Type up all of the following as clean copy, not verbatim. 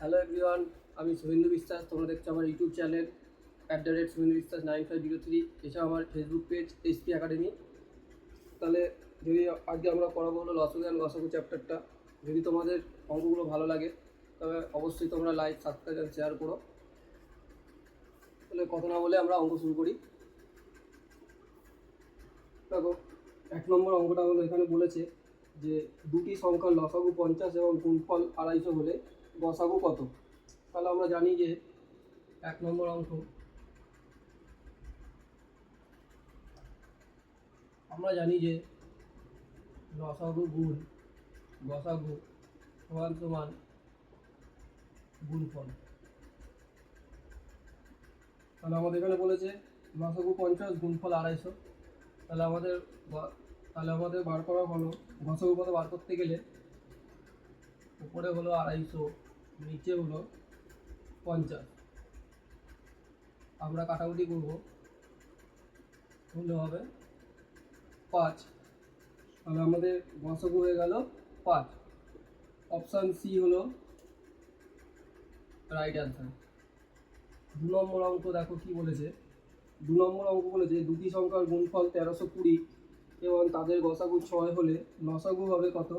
Hello everyone, আমি শুভেন্দু বিশ্বাস। তোমরা দেখছো আমার ইউটিউব চ্যানেল শুভেন্দু বিশ্বাস 9503। এছাড়া আমার ফেসবুক পেজ এসপি একাডেমি। তাহলে যদি আজকে আমরা পড়াবো হলো লসাগু অ্যান্ড গসাগু চ্যাপ্টারটা। যদি তোমাদের অঙ্কগুলো ভালো লাগে তবে অবশ্যই তোমরা লাইক, সাবস্ক্রাইব অ্যান্ড শেয়ার করো। তাহলে কথা না বলে আমরা অঙ্ক শুরু করি। দেখো, 1 নম্বর অঙ্কটা হলো এখানে বলেছে যে দুটি সংখ্যার লসাগু 50 এবং গুণফল 250 হলে গসাগু কত। তাহলে আমরা জানি যে 1 নম্বর অঙ্ক আমরা জানি যে লসাগু গুণ গসাগু সমান সমান গুণফল। তাহলে আমাদের এখানে বলেছে লসাগু 50 গুণফল 250। তাহলে আমাদের বার করা হলো গসাগু কত বার করতে গেলে উপরে হলো 250, নিচে হলো 50। আমরা কাটাকুটি করবো, হলে হবে 5। তাহলে আমাদের গসাগু হয়ে গেল 5। অপশান সি হলো রাইট অ্যান্সার। 2 নম্বর অঙ্ক দেখো কি বলেছে। 2 নম্বর অঙ্ক বলেছে দুটি সংখ্যার গুণফল 1320 এবং তাদের গসাগু 6 হলে লসাগু হবে কত।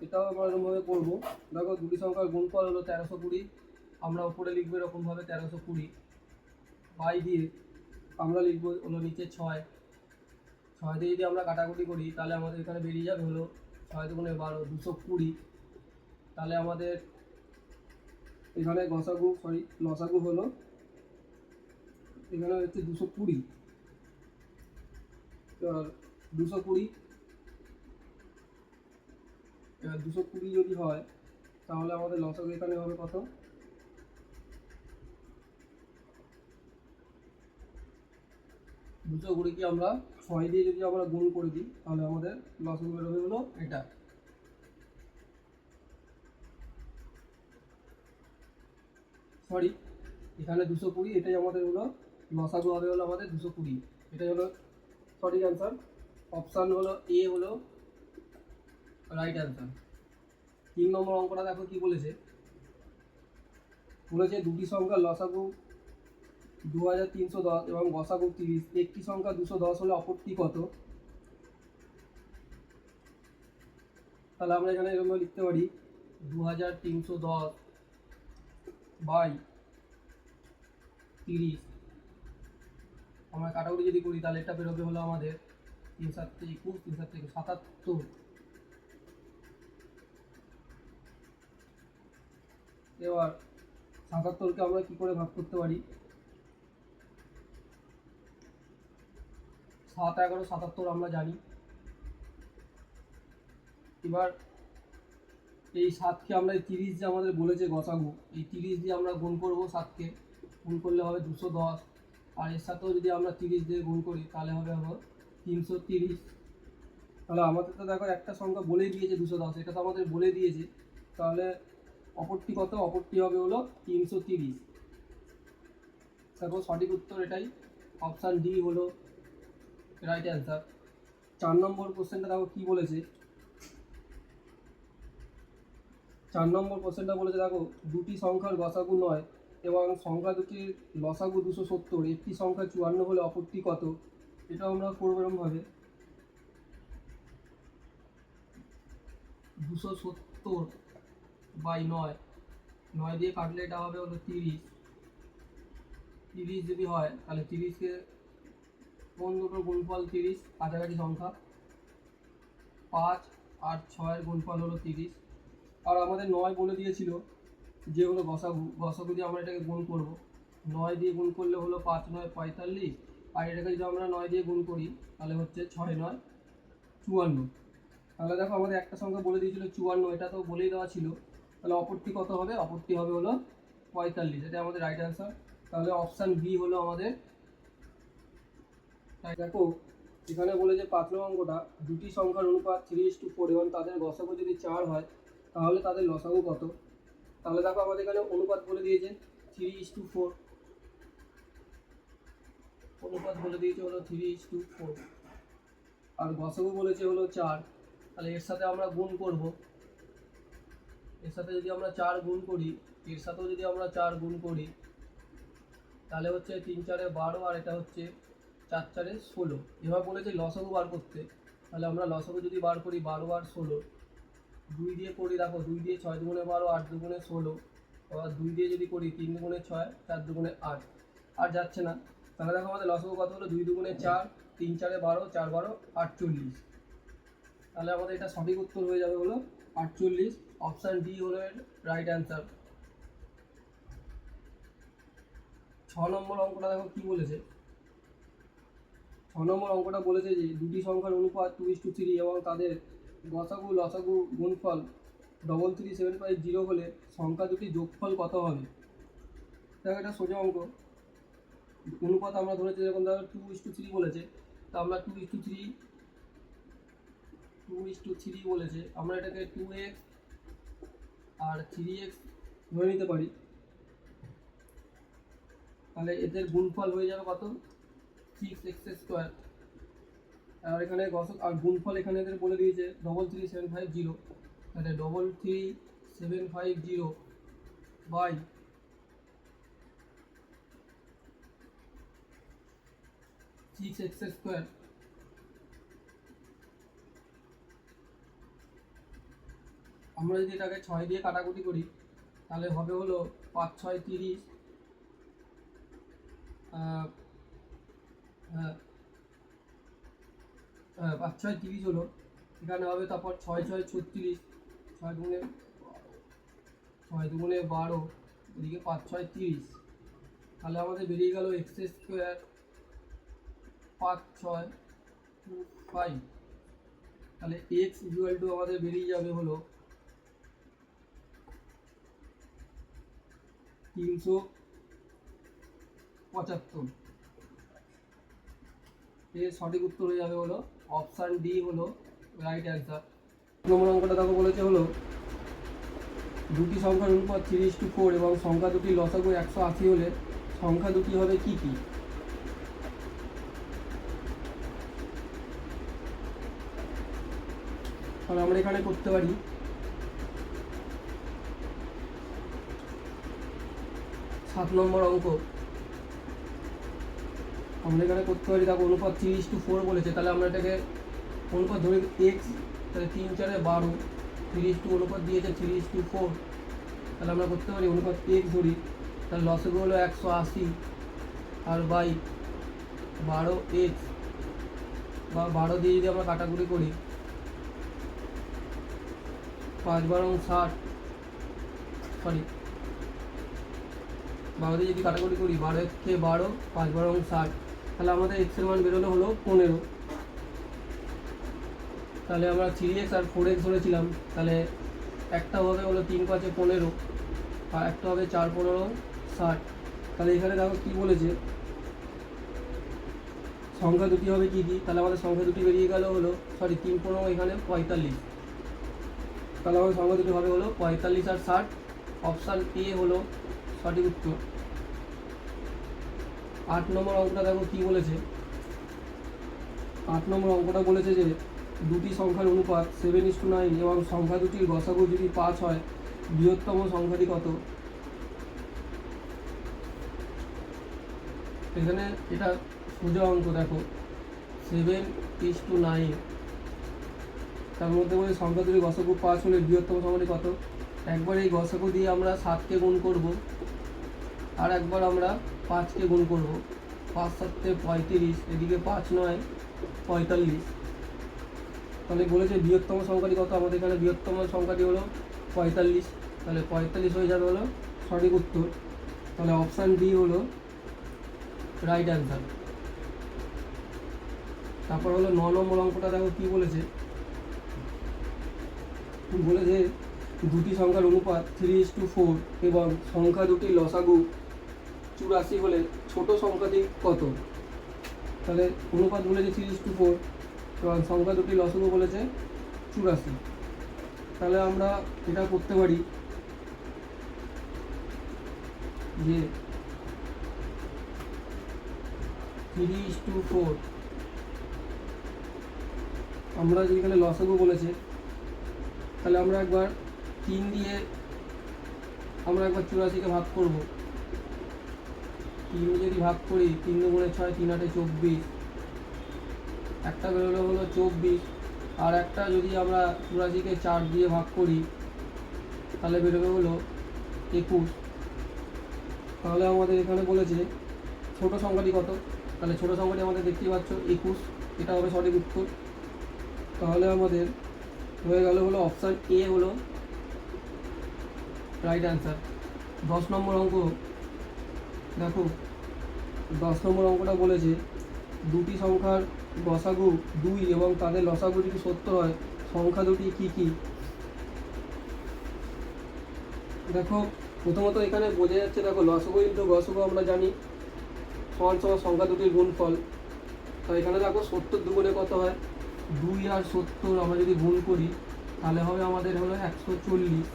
এটাও আমরা এরকমভাবে করবো। দেখো, দুটি সংখ্যার গুণফল হলো 1320, আমরা উপরে লিখবো এরকমভাবে 1320 বাই দিয়ে আমরা লিখবো হলো নিচে 6। 6 দিয়ে যদি আমরা কাটাকুটি করি তাহলে আমাদের এখানে বেরিয়ে যাবে হলো 6 দুগুণে 12, 220। তাহলে আমাদের এখানে লসাগু হলো এখানে হচ্ছে 220। এবার 220 যদি হয় তাহলে আমাদের লসাগু এখানে হবে কত। 220 কি আমরা 6 দিয়ে যদি আমরা গুণ করে দিই তাহলে আমাদের লসাগু বেরোবে হলো এটা। সরি, এখানে 220, এটাই আমাদের হলো লসাগু হবে হলো আমাদের 220। এটাই হলো সঠিক অ্যান্সার। অপশান হলো এ হলো রাইট অ্যান্সার। 3 নম্বর অঙ্কটা দেখো কি বলেছে। দুটি সংখ্যার লসাগু 2310 এবং গসাগু 30। একটি সংখ্যা 210 হলে অপরটি কত। তাহলে আমরা এখানে এরকম লিখতে পারি 2310 বাই 30। আমরা কাটাকুটি যদি করি তাহলে এটা বেরোবে হলো আমাদের 3 7 21, 3 7 77। এবার 77কে আমরা কি করে ভাগ করতে পারি। 7 11 77 আমরা জানি। এবার এই 7কে আমরা 30 যে আমাদের বলেছে গসাগু, এই 30 দিয়ে আমরা গুণ করবো। 7কে গুণ করলে হবে 210, আর এর সাথেও যদি আমরা 30 দিয়ে গুণ করি তাহলে হবে 330। তাহলে আমাদের তো দেখো একটা সংখ্যা বলেই দিয়েছে 210, এটা তো আমাদের বলে দিয়েছে। তাহলে অপরটি কত, অপরটি হবে হলো 330। দেখো সঠিক উত্তর এটাই, অপশান ডি হলো রাইট অ্যান্সার। 4 নম্বর কোশ্চেনটা দেখো কি বলেছে। 4 নম্বর কোশ্চেনটা বলেছে দেখো, দুটি সংখ্যার গসাগু 9 এবং সংখ্যা দুটির লসাগু 270। একটি সংখ্যা 54 হলে অপরটি কত। এটাও আমরা করবো এরকমভাবে 270 বাই 9, 9 দিয়ে কাটলে এটা হবে হলো 30। 30 যদি হয় তাহলে 30কে কোন দুটোর গুণফল 30, কাছাকাছি সংখ্যা 5 আর 6-এর গুণফল হলো 30। আর আমাদের 9 বলে দিয়েছিল যে হলো গসাগু দিয়ে আমরা এটাকে গুণ করব। 9 দিয়ে গুণ করলে হলো 5 9 45, আর এটাকে যদি আমরা 9 দিয়ে গুণ করি তাহলে হচ্ছে 6 9 54। তাহলে দেখো আমাদের একটা সংখ্যা বলে দিয়েছিল 54, এটা তো বলেই দেওয়া ছিল। তাহলে অপরটি কত হবে, অপরটি হবে হলো 45। এটা আমাদের রাইট অ্যান্সার। তাহলে অপশান বি হলো আমাদের। দেখো এখানে বলে যে 5 নম্বর অঙ্কটা, দুটি সংখ্যার অনুপাত 3:4 এবং তাদের গসাগু যদি 4 হয় তাহলে তাদের লসাগু কত। তাহলে দেখো আমাদের এখানে অনুপাত বলে দিয়েছে 3:4, অনুপাত বলে দিয়েছে হলো 3:4, আর গসাগু বলেছে হলো 4। তাহলে এর সাথে আমরা গুণ করব। এর সাথে যদি আমরা 4 গুণ করি এর সাথেও যদি আমরা 4 গুণ করি তাহলে হচ্ছে 3 4 12 আর এটা হচ্ছে 4 4 16। এবার বলেছে লসাগু বার করতে, তাহলে আমরা লসাগু যদি বার করি 12 আর 16, 2 দিয়ে করি, দেখো 2 দিয়ে 6 দুগুণে 12, 8 দুগুণে 16, আবার 2 দিয়ে যদি করি 3 দুগুণে 6, 4 দুগুণে 8, আর যাচ্ছে না। তাহলে দেখো আমাদের লসাগু কত হলো, 2 দুগুণে 4, 3 4 12, 4 12 48। তাহলে আমাদের এটা সঠিক উত্তর হয়ে যাবে হলো 48। অপশান ডি হলো এর রাইট অ্যান্সার। 6 নম্বর অঙ্কটা দেখো কি বলেছে। 6 নম্বর অঙ্কটা বলেছে যে দুটি সংখ্যার অনুপাত 2:3 এবং তাদের গসাগু লসাগু গুণফল 33750 হলে সংখ্যা দুটি যোগফল কত হবে। দেখো এটা সোজা অঙ্ক। অনুপাত আমরা ধরেছি যখন ধরো 2:3 বলেছে, তা আমরা 2:3 বলেছে, আমরা এটাকে 2x আর 3x ধরে নিতে পারি। তাহলে এদের গুণফল হয়ে যাবে কত, 6x²। আর এখানে আর গুণফল এখানে এদের বলে দিয়েছে 33750, তাহলে 33750 বাই 6x²। আমরা যদি এটাকে 6 দিয়ে কাটাকুটি করি তাহলে হবে হলো 5 6 30, হ্যাঁ 5 6 30 হলো, এখানে হবে তারপর 6 6 36, 6 দুগুণে 12, এদিকে 5 6 30। তাহলে আমাদের বেরিয়ে গেল x² 5 6 2 5। তাহলে x ইকুয়াল টু আমাদের বেরিয়ে যাবে হলো 375। এর সঠিক উত্তর হয়ে যাবে হলো অপশান ডি হলো রাইট অ্যান্সার। নম্বর অঙ্কটা দেখো বলেছে হলো দুটি সংখ্যার অনুপাত 3:4 এবং সংখ্যা দুটি লসাগু 180 হলে সংখ্যা দুটি হবে কি কি। তাহলে আমরা এখানে করতে পারি 7 নম্বর অঙ্ক। আমরা এখানে করতে পারি, দেখো অনুপাত 3:4 বলেছে, তাহলে আমরা এটাকে অনুপাত ধরি x, তাহলে 3 4 12, 3:2 অনুপাত দিয়েছে 3:4, তাহলে আমরা করতে পারি অনুপাত x ধরি, তাহলে লসাগু হলো 180 আর বাই 12x, বা 12 দিয়ে যদি আমরা কাটাকুটি করি 5 12 60, সরি 12 দিয়ে যদি কাটাকুটি করি 12 কে 12, 5 12 60, তাহলে আমাদের x এর মান বেরোলো হলো 15। তাহলে আমরা 3x আর 4x ধরেছিলাম, তাহলে একটা হবে হলো 3 5 15 আর একটা হবে 4 15 60। তাহলে এখানে দেখো কি বলেছে, সংখ্যা দুটি হবে কি কি, তাহলে আমাদের সংখ্যা দুটি বেরিয়ে গেল হলো, সরি 3 15 এখানে 45, তাহলে আমাদের সংখ্যা দুটি হবে হলো 45 আর 60। অপশান এ হলো সঠিক উত্তর। 8 নম্বর অঙ্কটা দেখো কি বলেছে। 8 নম্বর অঙ্কটা বলেছে যে দুটি সংখ্যার অনুপাত 7:9 এবং সংখ্যা দুটির গসাগু যদি 5 হয় বৃহত্তম সংখ্যাটি কত। এখানে এটা সোজা অঙ্ক, দেখো 7:9, তার মধ্যে বলে সংখ্যা দুটির গসাগু 5 হলে বৃহত্তম সংখ্যাটি কত। একবার এই গসাগু দিয়ে আমরা 7কে গুণ করব, আর একবার আমরা 5কে গুণ করব, 5 7 35, এদিকে 5 9 45। তাহলে বলেছে বৃহত্তম সংখ্যাটি কত, আমাদের এখানে বৃহত্তম সংখ্যাটি হলো 45, তাহলে 45 হয়ে যাবে হলো সঠিক উত্তর। তাহলে অপশান ডি হলো রাইট অ্যান্সার। তারপর হলো 9 নম্বর অঙ্কটা দেখো কি বলেছে। বলেছে দুটি সংখ্যার অনুপাত 3:4 এবং সংখ্যা দুটি লসাগু 84 হলে ছোট সংখ্যাটি কত। তাহলে অনুপাত বলেছে 3:4 এবং সংখ্যা দুটি লসাগু বলেছে 84। তাহলে আমরা এটা করতে পারি যে 3:4, আমরা যেখানে লসাগু বলেছে, তাহলে আমরা একবার 3 দিয়ে আমরা একবার 84-কে ভাগ করব। 3 যদি ভাগ করি, 3 দুগুণে 6, 3 আটে 24, একটা বেরোলো হলো 24, আর একটা যদি আমরা 84-কে 4 দিয়ে ভাগ করি তাহলে বেরোবে হলো 21। তাহলে আমাদের এখানে বলেছে ছোট সংখ্যাটি কত, তাহলে ছোট সংখ্যাটি আমাদের দেখতেই পাচ্ছ 21, এটা হবে সঠিক উত্তর। তাহলে আমাদের হয়ে গেল হলো অপশান এ হলো রাইট অ্যান্সার। 10 নম্বর অঙ্ক দেখো, 10 নম্বর অঙ্কটা বলেছে দুটি সংখ্যার গসাগু 2 এবং তাদের লসাগু যদি 70 হয়, সংখ্যা দুটি কী কী? দেখো প্রথমত এখানে বোঝা যাচ্ছে, দেখো লসাগু ইন্টু গসাগু আমরা জানি সমান সমান সংখ্যা দুটির গুণফল। তো এখানে দেখো 70 দুগুণে কত হয়, 2 আর 70 আমরা যদি গুণ করি তাহলে হবে আমাদের হলো 140।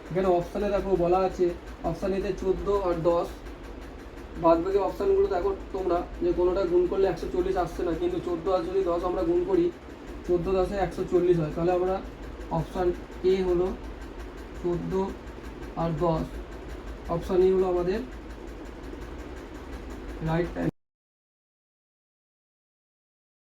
এখানে অপশানে দেখো বলা আছে অপশান এতে 14 আর 10, বাদ বাকি অপশানগুলো দেখো তোমরা যে কোনোটা গুণ করলে 140 আসছে না, কিন্তু 14 আর যদি 10 আমরা গুণ করি 14 10-এ 140 হয়। তাহলে আমরা অপশান এ হলো 14 আর 10, অপশান ই হলো আমাদের রাইট অ্যান্সার।